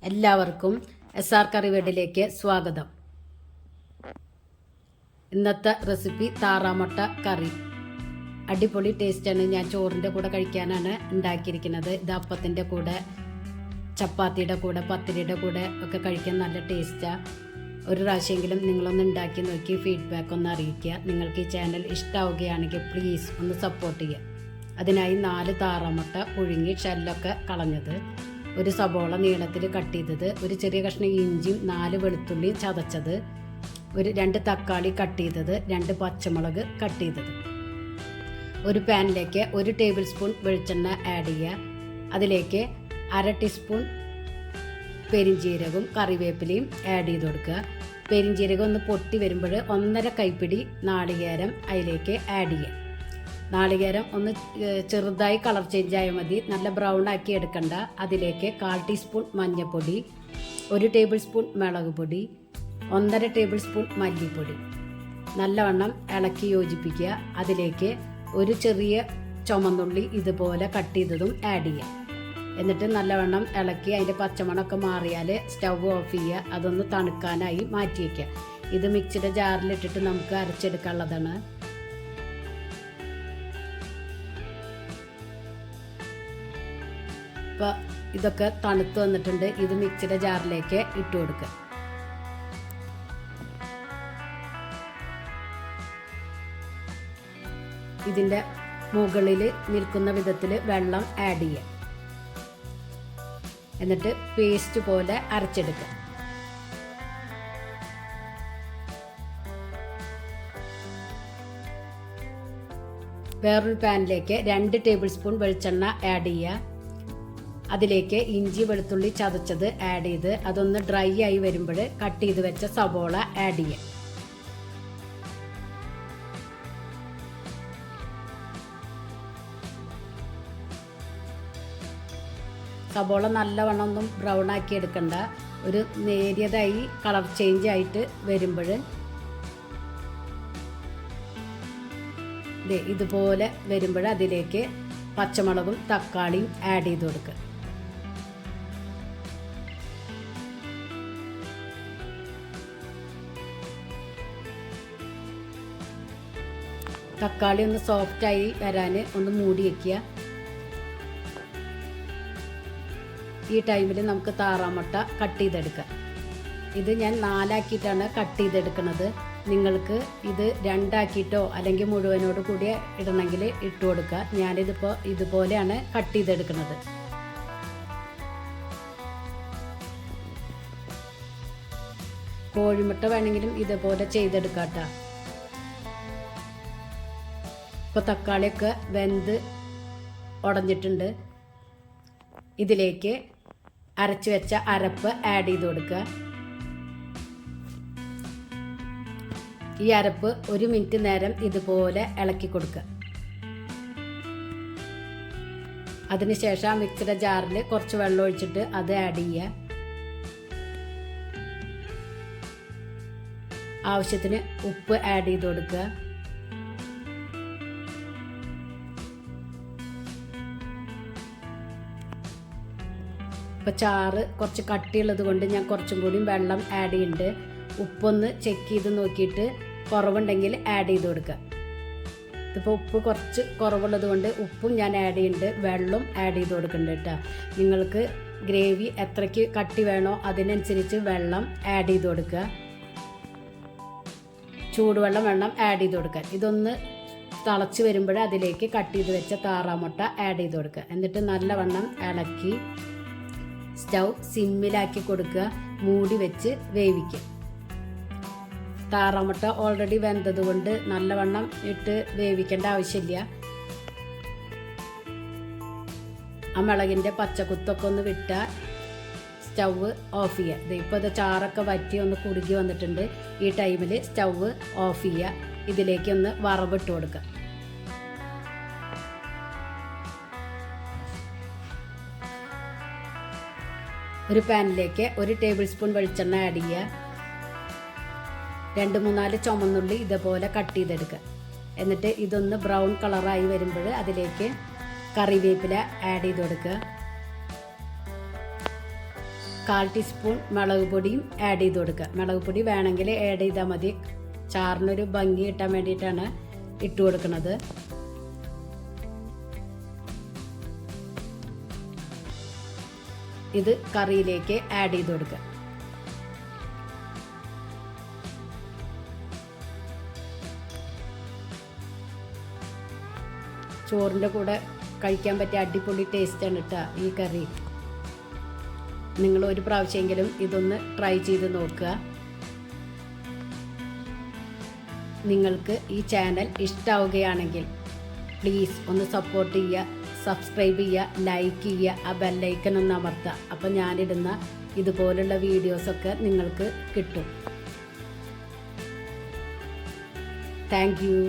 എല്ലാവർക്കും SR കറി വീട്ടിലേക്ക് സ്വാഗതം. ഇന്നത്തെ റെസിപ്പി താറാമുട്ട കറി. അടിപൊളി ടേസ്റ്റാണ്. ഞാൻ ചോറിൻ്റെ കൂടെ കഴിക്കാനാണ് ഉണ്ടാക്കിയിരിക്കുന്നത്. ഇത് അപ്പത്തിൻ്റെ കൂടെ, ചപ്പാത്തിയുടെ കൂടെ, പത്തിരിയുടെ കൂടെ ഒക്കെ കഴിക്കാൻ നല്ല ടേസ്റ്റാണ്. ഒരു പ്രാവശ്യമെങ്കിലും നിങ്ങളൊന്ന് ഉണ്ടാക്കി നോക്കി ഫീഡ്ബാക്ക് ഒന്ന് അറിയിക്കുക. നിങ്ങൾക്ക് ഈ ചാനൽ ഇഷ്ടമാവുകയാണെങ്കിൽ പ്ലീസ് ഒന്ന് സപ്പോർട്ട് ചെയ്യുക. അതിനായി 4 താറാമുട്ട പുഴുങ്ങി ഷെല്ലൊക്കെ കളഞ്ഞത്, ഒരു സബോള നീളത്തിൽ കട്ട് ചെയ്തത്, ഒരു ചെറിയ കഷ്ണം ഇഞ്ചിയും 4 വെളുത്തുള്ളി ചതച്ചത്, ഒരു 2 തക്കാളി കട്ട് ചെയ്തത്, 2 പച്ചമുളക് കട്ട് ചെയ്തത്. ഒരു പാനിലേക്ക് 1 ടേബിൾ സ്പൂൺ വെളിച്ചെണ്ണ ആഡ് ചെയ്യുക. അതിലേക്ക് 1/2 ടീസ്പൂൺ പെരിഞ്ജീരകവും കറിവേപ്പിലയും ആഡ് ചെയ്ത് കൊടുക്കുക. പെരിഞ്ജീരകം ഒന്ന് പൊട്ടി വരുമ്പോൾ 1.5 കൈപ്പിടി നാളികേരം അതിലേക്ക് ആഡ് ചെയ്യുക. നാളികേരം ഒന്ന് ചെറുതായി കളർ ചേഞ്ച് ആയാൽ മതി, നല്ല ബ്രൗൺ ആക്കി എടുക്കണ്ട. അതിലേക്ക് 1/4 ടീസ്പൂൺ മഞ്ഞൾപ്പൊടി, 1 ടേബിൾ സ്പൂൺ മുളക് പൊടി, 1.5 ടേബിൾ സ്പൂൺ മല്ലിപ്പൊടി നല്ലവണ്ണം ഇളക്കി യോജിപ്പിക്കുക. അതിലേക്ക് ഒരു ചെറിയ ചുമന്നുള്ളി ഇതുപോലെ കട്ട് ചെയ്തതും ആഡ് ചെയ്യുക. എന്നിട്ട് നല്ലവണ്ണം ഇളക്കി അതിൻ്റെ പച്ചമണമൊക്കെ മാറിയാൽ സ്റ്റവ് ഓഫ് ചെയ്യുക. അതൊന്ന് തണുക്കാനായി മാറ്റി വയ്ക്കുക. ഇത് മിക്സിയുടെ ജാറിലിട്ടിട്ട് നമുക്ക് അരച്ചെടുക്കാനുള്ളതാണ്. ഇപ്പോൾ ഇതൊക്കെ തണുത്ത് വന്നിട്ടുണ്ട്. ഇത് മിക്സിയുടെ ജാറിലേക്ക് ഇട്ട് കൊടുക്കുക. ഇതിൻ്റെ മുകളിൽ നിൽക്കുന്ന വിധത്തിൽ വെള്ളം ആഡ് ചെയ്യുക. എന്നിട്ട് പേസ്റ്റ് പോലെ അരച്ചെടുക്കുക. വേറൊരു പാനിലേക്ക് 2 ടേബിൾ സ്പൂൺ വെളിച്ചെണ്ണ ആഡ് ചെയ്യുക. അതിലേക്ക് ഇഞ്ചി വെളുത്തുള്ളി ചതച്ചത് ആഡ് ചെയ്ത് അതൊന്ന് ഡ്രൈ ആയി വരുമ്പോൾ കട്ട് ചെയ്ത് വെച്ച സബോള ആഡ് ചെയ്യുക. സബോള നല്ലവണ്ണം ഒന്നും ബ്രൗൺ ആക്കി എടുക്കണ്ട. ഒരു നേരിയതായി കളർ ചേഞ്ച് ആയിട്ട് വരുമ്പോൾ ഇതുപോലെ വരുമ്പോൾ അതിലേക്ക് പച്ചമുളകും തക്കാളിയും ആഡ് ചെയ്ത് കൊടുക്കുക. തക്കാളി ഒന്ന് സോഫ്റ്റായി വരാൻ ഒന്ന് മൂടി വയ്ക്കുക. ഈ ടൈമിൽ നമുക്ക് താറാമുട്ട കട്ട് ചെയ്തെടുക്കാം. ഇത് ഞാൻ 4 ആക്കിയിട്ടാണ് കട്ട് ചെയ്തെടുക്കുന്നത്. നിങ്ങൾക്ക് ഇത് 2 ആക്കിയിട്ടോ അല്ലെങ്കിൽ മുഴുവനോട് കൂടി ഇടണമെങ്കിൽ ഇട്ട് കൊടുക്കുക. ഞാനിതിപ്പോൾ ഇതുപോലെയാണ് കട്ട് ചെയ്തെടുക്കുന്നത്. കോഴിമുട്ട വേണമെങ്കിലും ഇതുപോലെ ചെയ്തെടുക്കാം കേട്ടോ. ഇപ്പോൾ തക്കാളിയൊക്കെ വെന്ത് ഉടഞ്ഞിട്ടുണ്ട്. ഇതിലേക്ക് അരച്ച് വെച്ച അരപ്പ് ആഡ് ചെയ്ത് കൊടുക്കുക. ഈ അരപ്പ് 1 മിനിറ്റ് നേരം ഇതുപോലെ ഇളക്കി കൊടുക്കുക. അതിനുശേഷം ആ മിക്സിയുടെ ജാറിൽ കുറച്ച് വെള്ളം ഒഴിച്ചിട്ട് അത് ആഡ് ചെയ്യുക. ആവശ്യത്തിന് ഉപ്പ് ആഡ് ചെയ്ത് കൊടുക്കുക. ഇപ്പോൾ ചാറ് കുറച്ച് കട്ടിയുള്ളത് കൊണ്ട് ഞാൻ കുറച്ചും കൂടി വെള്ളം ആഡ് ചെയ്യുന്നുണ്ട്. ഉപ്പൊന്ന് ചെക്ക് ചെയ്ത് നോക്കിയിട്ട് കുറവുണ്ടെങ്കിൽ ആഡ് ചെയ്ത് കൊടുക്കുക. ഇതിപ്പോൾ ഉപ്പ് കുറച്ച് കുറവുള്ളത് കൊണ്ട് ഉപ്പും ഞാൻ ആഡ് ചെയ്യുന്നുണ്ട്, വെള്ളം ആഡ് ചെയ്ത് കൊടുക്കുന്നുണ്ട് കേട്ടോ. നിങ്ങൾക്ക് ഗ്രേവി എത്രയ്ക്ക് കട്ടി വേണോ അതിനനുസരിച്ച് വെള്ളം ആഡ് ചെയ്ത് കൊടുക്കുക. ചൂടുവെള്ളം വേണം ആഡ് ചെയ്ത് കൊടുക്കാൻ. ഇതൊന്ന് തിളച്ച് വരുമ്പോൾ അതിലേക്ക് കട്ട് ചെയ്ത് വെച്ച താറാമുട്ട ആഡ് ചെയ്ത് കൊടുക്കുക. എന്നിട്ട് നല്ലവണ്ണം ഇളക്കി സ്റ്റൗ സിമ്മിലാക്കി കൊടുക്കുക. മൂടി വെച്ച് വേവിക്കുക. താറാമുട്ട ഓൾറെഡി വെന്തത് കൊണ്ട് നല്ലവണ്ണം ഇട്ട് വേവിക്കേണ്ട ആവശ്യമില്ല. ആ മുളകിൻ്റെ പച്ചക്കുത്തൊക്കെ ഒന്ന് വിട്ടാൽ സ്റ്റൗവ് ഓഫ് ചെയ്യുക. ഇപ്പോൾ ഇത് ചാറൊക്കെ വറ്റി ഒന്ന് കുറുകി വന്നിട്ടുണ്ട്. ഈ ടൈമിൽ സ്റ്റൗവ് ഓഫ് ചെയ്യുക. ഇതിലേക്ക് ഒന്ന് വറവിട്ട് കൊടുക്കുക. ഒരു പാനിലേക്ക് 1 ടേബിൾ സ്പൂൺ വെളിച്ചെണ്ണ ആഡ് ചെയ്യുക. 2-3 ചുമന്നുള്ളി ഇതുപോലെ കട്ട് ചെയ്തെടുക്കുക. എന്നിട്ട് ഇതൊന്ന് ബ്രൗൺ കളറായി വരുമ്പോൾ അതിലേക്ക് കറിവേപ്പില ആഡ് ചെയ്ത് കൊടുക്കുക. 1/4 ടീസ്പൂൺ മുളക് പൊടിയും ആഡ് ചെയ്ത് കൊടുക്കുക. മുളക് പൊടി വേണമെങ്കിൽ ആഡ് ചെയ്താൽ മതി. ചാറിനൊരു ഭംഗി കിട്ടാൻ വേണ്ടിയിട്ടാണ് ഇട്ട് കൊടുക്കുന്നത്. ഇത് കറിയിലേക്ക് ആഡ് ചെയ്ത് കൊടുക്കുക. ചോറിൻ്റെ കൂടെ കഴിക്കാൻ പറ്റിയ അടിപൊളി ടേസ്റ്റാണ് കേട്ടോ ഈ കറി. നിങ്ങൾ ഒരു പ്രാവശ്യമെങ്കിലും ഇതൊന്ന് ട്രൈ ചെയ്ത് നോക്കുക. നിങ്ങൾക്ക് ഈ ചാനൽ ഇഷ്ടമാവുകയാണെങ്കിൽ പ്ലീസ് ഒന്ന് സപ്പോർട്ട് ചെയ്യുക, സബ്സ്ക്രൈബ് ചെയ്യുക, ലൈക്ക് ചെയ്യുക, ആ ബെല്ലൈക്കൺ ഒന്ന് അമർത്തുക. അപ്പോൾ ഞാനിടുന്ന ഇതുപോലുള്ള വീഡിയോസൊക്കെ നിങ്ങൾക്ക് കിട്ടും. Thank you.